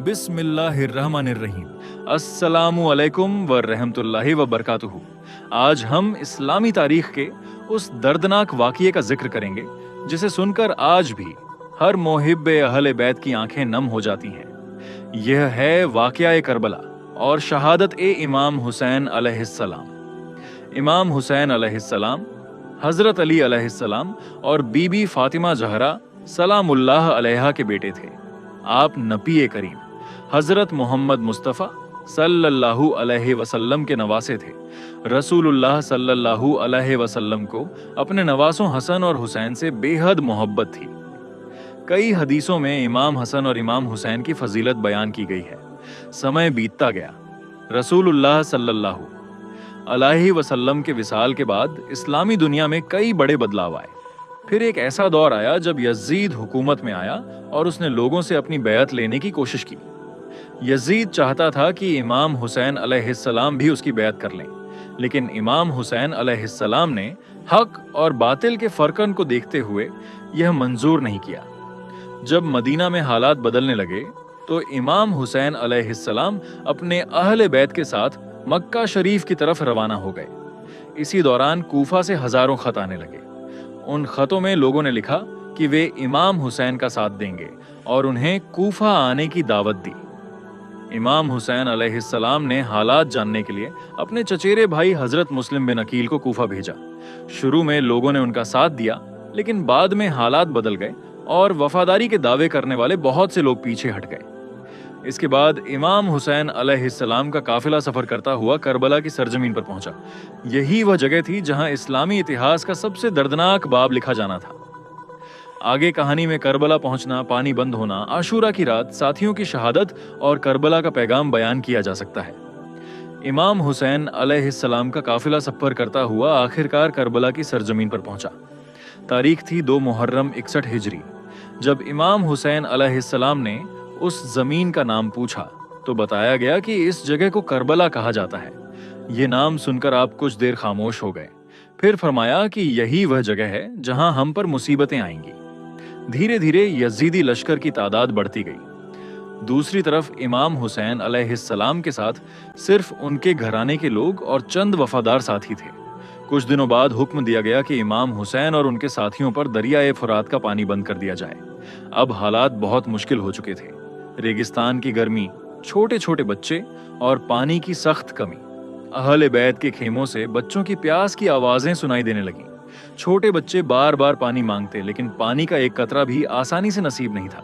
बिस्मिल्लाहिर्रहमानिर्रहीम। अस्सलामु अलैकुम व रहमतुल्लाहि व बरकातुहू। आज हम इस्लामी तारीख के उस दर्दनाक वाक़ये का जिक्र करेंगे जिसे सुनकर आज भी हर मोहिब्बे अहले बैत की आंखें नम हो जाती हैं। यह है वाक़या करबला और शहादत इमाम हुसैन अलैहिस्सलाम। इमाम हुसैन अलैहिस्सलाम हज़रत अली अलैहिस्सलाम और बीबी फातिमा ज़हरा सलामुल्लाह अलैहा के बेटे थे। आप नबी करीम हज़रत मोहम्मद मुस्तफ़ा सल्लल्लाहु अलैहि वसल्लम के नवासे थे। रसूलुल्लाह सल्लल्लाहु अलैहि वसल्लम को अपने नवासों हसन और हुसैन से बेहद मोहब्बत थी। कई हदीसों में इमाम हसन और इमाम हुसैन की फजीलत बयान की गई है। समय बीतता गया। रसूलुल्लाह सल्लल्लाहु अलैहि वसल्लम के विसाल के बाद इस्लामी दुनिया में कई बड़े बदलाव आए। फिर एक ऐसा दौर आया जब यजीद हुकूमत में आया और उसने लोगों से अपनी बैत लेने की कोशिश की। यजीद चाहता था कि इमाम हुसैन अलैहिस्सलाम भी उसकी बैत कर लें, लेकिन इमाम हुसैन अलैहिस्सलाम ने हक और बातिल के फर्कन को देखते हुए यह मंजूर नहीं किया। जब मदीना में हालात बदलने लगे तो इमाम हुसैन अलैहिस्सलाम अपने अहले बैत के साथ मक्का शरीफ की तरफ रवाना हो गए। इसी दौरान कूफा से हजारों खत आने लगे। उन खतों में लोगों ने लिखा कि वे इमाम हुसैन का साथ देंगे और उन्हें कूफा आने की दावत दी। इमाम हुसैन अलैहिस्सलाम ने हालात जानने के लिए अपने चचेरे भाई हजरत मुस्लिम बिन अकील को कूफा भेजा। शुरू में लोगों ने उनका साथ दिया, लेकिन बाद में हालात बदल गए और वफादारी के दावे करने वाले बहुत से लोग पीछे हट गए। इसके बाद इमाम हुसैन अलैहिस्सलाम का काफिला सफर करता हुआ करबला की सरजमीन पर पहुंचा। यही वह जगह थी जहां इस्लामी इतिहास का सबसे दर्दनाक बाब लिखा जाना था। आगे कहानी में करबला पहुंचना, पानी बंद होना, आशूरा की रात, साथियों की शहादत और करबला का पैगाम बयान किया जा सकता है। इमाम हुसैन अलैहिस्सलाम का काफिला सफर करता हुआ आखिरकार करबला की सरजमीन पर पहुंचा। तारीख थी 2 मुहर्रम 61 हिजरी। जब इमाम हुसैन अलैहिस्सलाम ने उस जमीन का नाम पूछा तो बताया गया कि इस जगह को करबला कहा जाता है। ये नाम सुनकर आप कुछ देर खामोश हो गए। फिर फरमाया कि यही वह जगह है जहां हम पर मुसीबतें आएंगी। धीरे धीरे यजीदी लश्कर की तादाद बढ़ती गई। दूसरी तरफ इमाम हुसैन अलैहिस्सलाम के साथ सिर्फ उनके घराने के लोग और चंद वफादार साथी थे। कुछ दिनों बाद हुक्म दिया गया कि इमाम हुसैन और उनके साथियों पर दरियाए फुरात का पानी बंद कर दिया जाए। अब हालात बहुत मुश्किल हो चुके थे। रेगिस्तान की गर्मी, छोटे छोटे बच्चे और पानी की सख्त कमी। अहले बैत के खेमों से बच्चों की प्यास की आवाजें सुनाई देने लगी। छोटे बच्चे बार बार पानी मांगते, लेकिन पानी का एक कतरा भी आसानी से नसीब नहीं था।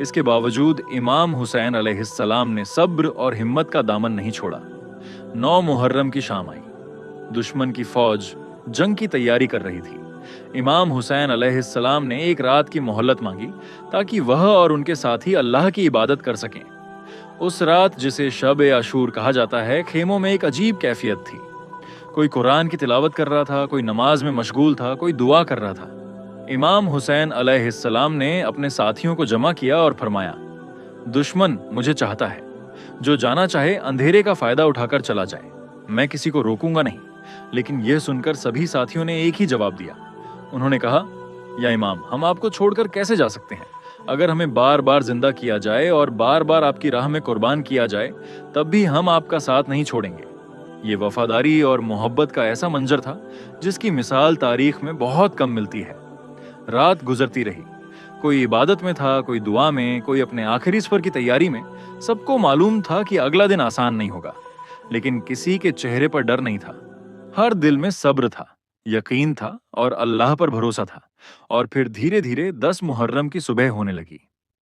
इसके बावजूद इमाम हुसैन अलैहिस्सलाम ने सब्र और हिम्मत का दामन नहीं छोड़ा। 9 मुहर्रम की शाम आई। दुश्मन की फौज जंग की तैयारी कर रही थी। इमाम हुसैन अलैहिस्सलाम ने एक रात की मोहलत मांगी ताकि वह और उनके साथी अल्लाह की इबादत कर सकें। उस रात, जिसे शब आशूर कहा जाता है, खेमों में एक अजीब कैफियत थी। कोई कुरान की तिलावत कर रहा था, कोई नमाज में मशगूल था, कोई दुआ कर रहा था। इमाम हुसैन अलैहिस्सलाम ने अपने साथियों को जमा किया और फरमाया, दुश्मन मुझे चाहता है। जो जाना चाहे अंधेरे का फायदा उठाकर चला जाए, मैं किसी को रोकूंगा नहीं। लेकिन यह सुनकर सभी साथियों ने एक ही जवाब दिया। उन्होंने कहा, या इमाम, हम आपको छोड़कर कैसे जा सकते हैं? अगर हमें बार बार जिंदा किया जाए और बार बार आपकी राह में कुर्बान किया जाए, तब भी हम आपका साथ नहीं छोड़ेंगे। ये वफादारी और मोहब्बत का ऐसा मंजर था जिसकी मिसाल तारीख में बहुत कम मिलती है। रात गुजरती रही। कोई इबादत में था, कोई दुआ में, कोई अपने आखिरी सफर की तैयारी में। सबको मालूम था कि अगला दिन आसान नहीं होगा, लेकिन किसी के चेहरे पर डर नहीं था। हर दिल में सब्र था, यकीन था और अल्लाह पर भरोसा था। और फिर धीरे धीरे 10 मुहर्रम की सुबह होने लगी।